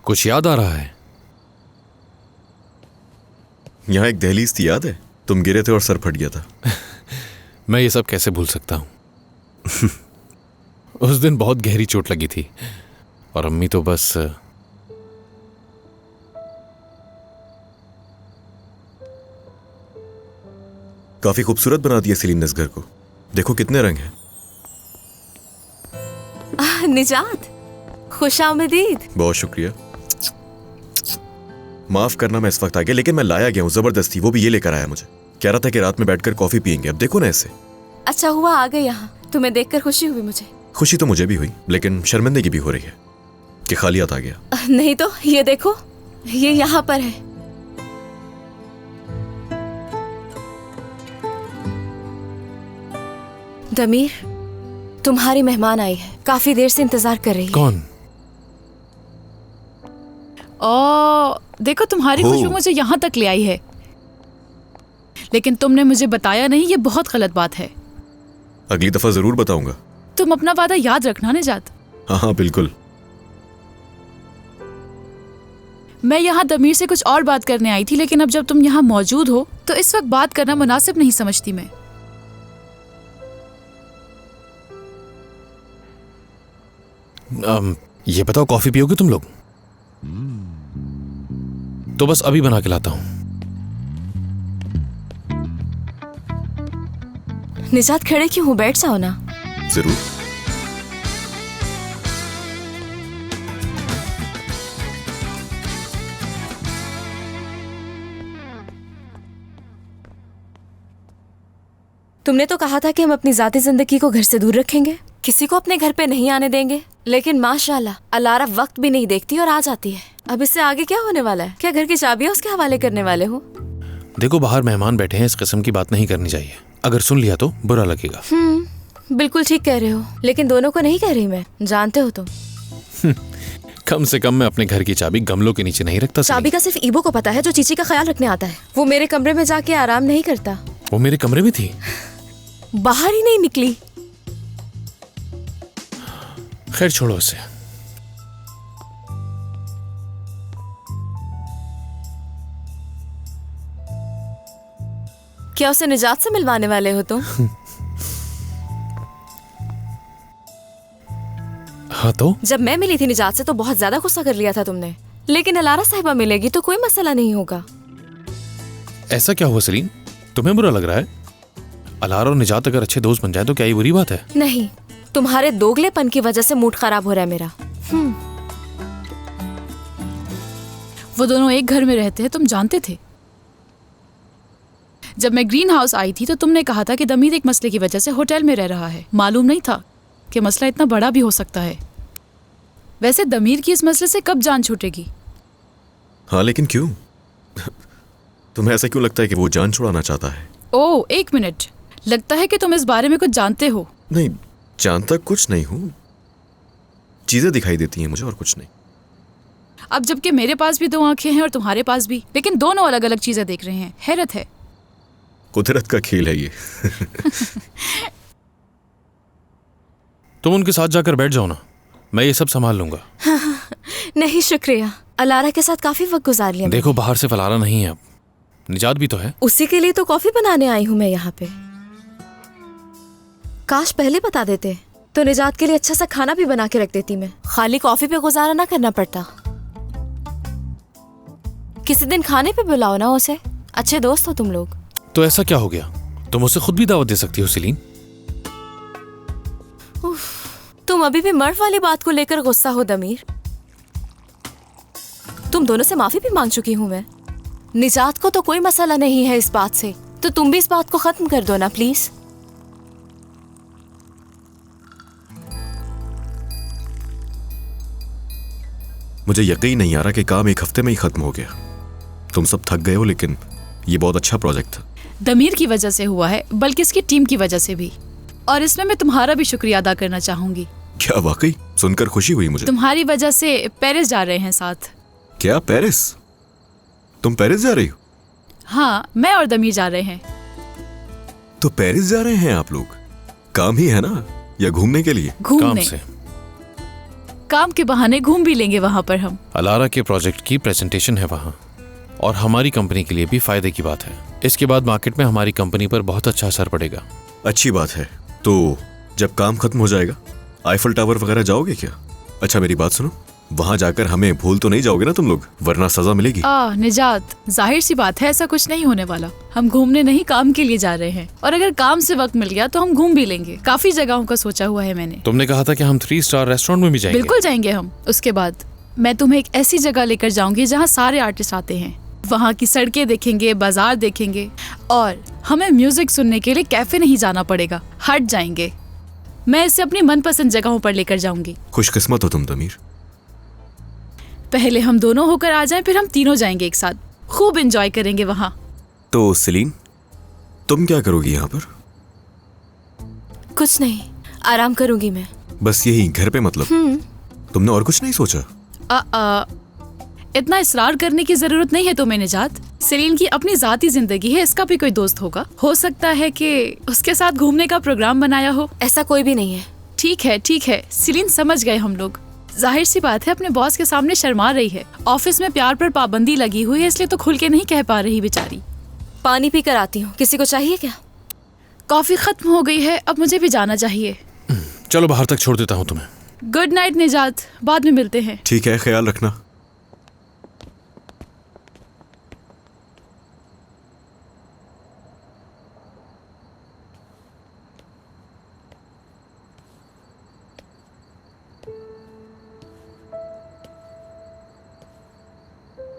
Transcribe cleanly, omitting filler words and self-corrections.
कुछ याद आ रहा है? यहाँ एक दहलीज थी, याद है? तुम गिरे थे और सर फट गया था। मैं ये सब कैसे भूल सकता हूँ। उस दिन बहुत गहरी चोट लगी थी और अम्मी तो बस काफी खूबसूरत बना दिया सेलिन ने इस घर को। देखो कितने रंग हैं। निजात, खुशामदीद। बहुत शुक्रिया। माफ करना मैं इस वक्त आ गया, लेकिन मैं लाया गया हूँ जबरदस्ती। वो भी ये लेकर आया मुझे। कह रहा था कि रात में बैठकर कॉफी पियेंगे। अब देखो ना ऐसे। अच्छा हुआ आ गए यहाँ। तुम्हें देखकर खुशी हुई मुझे। खुशी तो मुझे भी हुई, लेकिन शर्मिंदगी भी हो रही है कि खाली हाथ आ गया। नहीं तो ये देखो, ये यहाँ पर है। दमीर, तुम्हारी मेहमान आई है। काफी देर से इंतजार कर रही है। कौन? देखो तुम्हारी खुशबू मुझे यहाँ तक ले आई है, लेकिन तुमने मुझे बताया नहीं। ये बहुत गलत बात है। अगली दफा जरूर बताऊंगा। तुम अपना वादा याद रखना निजात। हाँ बिल्कुल। मैं यहाँ दमीर से कुछ और बात करने आई थी, लेकिन अब जब तुम यहाँ मौजूद हो तो इस वक्त बात करना मुनासिब नहीं समझती मैं। ये बताओ, कॉफी पियोगे तुम लोग? तो बस अभी बना के लाता हूं। निजात, खड़े क्यों हो? बैठ जाओ ना। जरूर। तुमने तो कहा था कि हम अपनी जाती जिंदगी को घर से दूर रखेंगे, किसी को अपने घर पे नहीं आने देंगे, लेकिन माशाल्लाह अलारा वक्त भी नहीं देखती और आ जाती है। अब इससे आगे क्या होने वाला है? क्या घर की चाबियां उसके हवाले करने वाले हो? देखो, बाहर मेहमान बैठे हैं, इस किस्म की बात नहीं करनी चाहिए। अगर सुन लिया तो बुरा लगेगा। बिल्कुल ठीक कह रहे हो, लेकिन दोनों को नहीं कह रही मैं, जानते हो तुम। कम से कम मैं अपने घर की चाबी गमलों के नीचे नहीं रखता। चाबी का सिर्फ ईबो को पता है, जो चीची का ख्याल रखने आता है। वो मेरे कमरे में जाके आराम नहीं करता। वो मेरे कमरे में थी, बाहर ही नहीं निकली। खैर छोड़ो उसे। क्या उसे निजात से मिलवाने वाले हो तुम? हाँ तो जब मैं मिली थी निजात से तो बहुत ज्यादा गुस्सा कर लिया था तुमने, लेकिन अलारा साहिबा मिलेगी तो कोई मसला नहीं होगा। ऐसा क्या हुआ सलीम? तुम्हें बुरा लग रहा है? अलारा और निजात अगर अच्छे दोस्त बन जाए तो क्या ये बुरी बात है? नहीं, तुम्हारे दोगलेपन की वजह से मूड खराब हो रहा है मेरा। वो दोनों एक घर में रहते हैं, तुम जानते थे? जब मैं ग्रीन हाउस आई थी तो तुमने कहा था कि दमीर एक मसले की वजह से होटल में रह रहा है। मालूम नहीं था कि मसला इतना बड़ा भी हो सकता है। वैसे दमीर की इस मसले से कब जान छूटेगी? हाँ लेकिन क्यों? तुम्हें ऐसा क्यों लगता है कि वो जान छुड़ाना चाहता है? ओह, एक मिनट, लगता है कि तुम इस बारे में कुछ जानते हो। नहीं, जानता कुछ नहीं हूँ। चीजें दिखाई देती हैं मुझे और कुछ नहीं। अब जबकि मेरे पास भी 2 आंखें हैं और तुम्हारे पास भी, लेकिन दोनों अलग अलग चीजें देख रहे हैं। हैरत है। कुदरत का खेल है ये। तुम उनके साथ जाकर बैठ जाओ ना, मैं ये सब संभाल लूंगा। नहीं शुक्रिया, अलारा के साथ काफी वक्त गुजार लिया। देखो, बाहर से अलारा नहीं है, अब निजात भी तो है। उसी के लिए तो कॉफी बनाने आई हूँ मैं यहाँ पे। काश पहले बता देते तो निजात के लिए अच्छा सा खाना भी बना के रख देती मैं। खाली कॉफी पे गुजारा ना करना पड़ता। किसी दिन खाने पे बुलाओ ना उसे, अच्छे दोस्त हो तुम लोग। तो ऐसा क्या हो गया? तुम उसे खुद भी दावत दे सकती हो सलीम। तुम अभी भी मर्द वाली बात को लेकर गुस्सा हो दमीर। तुम दोनों से माफी भी मांग चुकी हूँ मैं। निजात को तो कोई मसला नहीं है इस बात से, तो तुम भी इस बात को खत्म कर दो ना प्लीज। मुझे यकीन नहीं आ रहा कि काम 1 हफ्ते में ही खत्म हो गया। तुम सब थक गए हो, लेकिन ये बहुत अच्छा प्रोजेक्ट था। दमीर की वजह से हुआ है, बल्कि इसकी टीम की वजह से भी। और इसमें मैं तुम्हारा भी शुक्रिया अदा करना चाहूंगी। क्या वाकई? सुनकर खुशी हुई मुझे। तुम्हारी वजह से पेरिस जा रहे हैं साथ। क्या पेरिस? तुम पेरिस जा रही हो? हाँ, मैं और दमीर जा रहे हैं। तो पेरिस जा रहे हैं आप लोग? काम ही है ना, या घूमने के लिए? काम घूमने। से। काम के बहाने घूम भी लेंगे वहाँ पर हम। अलारा के प्रोजेक्ट की प्रेजेंटेशन है वहाँ, और हमारी कंपनी के लिए भी फायदे की बात है। इसके बाद मार्केट में हमारी कंपनी पर बहुत अच्छा असर पड़ेगा। अच्छी बात है। तो जब काम खत्म हो जाएगा आईफल टावर वगैरह जाओगे क्या? अच्छा मेरी बात सुनो, वहां जाकर हमें भूल तो नहीं जाओगे ना तुम लोग, वरना सजा मिलेगी। निजात, जाहिर सी बात है ऐसा कुछ नहीं होने वाला। हम घूमने नहीं काम के लिए जा रहे हैं, और अगर काम से वक्त मिल गया तो हम घूम भी लेंगे। काफी जगहों का सोचा हुआ है मैंने। तुमने कहा था कि हम 3 स्टार रेस्टोरेंट में भी जाएंगे। बिल्कुल जाएंगे हम। उसके बाद मैं तुम्हें एक ऐसी जगह लेकर जाऊंगी जहाँ सारे आर्टिस्ट आते हैं। वहाँ की सड़कें देखेंगे, बाजार देखेंगे, और हमें म्यूजिक सुनने के लिए कैफे नहीं जाना पड़ेगा, हट जाएंगे। मैं इसे अपनी मनपसंद जगहों पर लेकर जाऊंगी। खुशकिस्मत हो तुम दमीर। पहले हम दोनों होकर आ जाएं, फिर हम तीनों जाएंगे एक साथ। खूब एंजॉय करेंगे वहाँ। तो सेलिन, तुम क्या करोगी यहाँ पर? कुछ नहीं, आराम करूंगी मैं। बस यही, घर पे मतलब? तुमने और कुछ नहीं सोचा? इतना इसरार करने की जरूरत नहीं है तुम्हें निजात। सेलिन की अपनी जाती जिंदगी है, इसका भी कोई दोस्त होगा। हो सकता है कि उसके साथ घूमने का प्रोग्राम बनाया हो। ऐसा कोई भी नहीं है। ठीक है सेलिन, समझ गए हम लोग। जाहिर सी बात है अपने बॉस के सामने शर्मा रही है। ऑफिस में प्यार पर पाबंदी लगी हुई है, इसलिए तो खुल के नहीं कह पा रही बेचारी। पानी पी कर आती हूँ। किसी को चाहिए क्या? कॉफी खत्म हो गई है, अब मुझे भी जाना चाहिए। चलो बाहर तक छोड़ देता हूँ तुम्हें। गुड नाइट निजात, बाद में मिलते हैं। ठीक है, ख्याल रखना।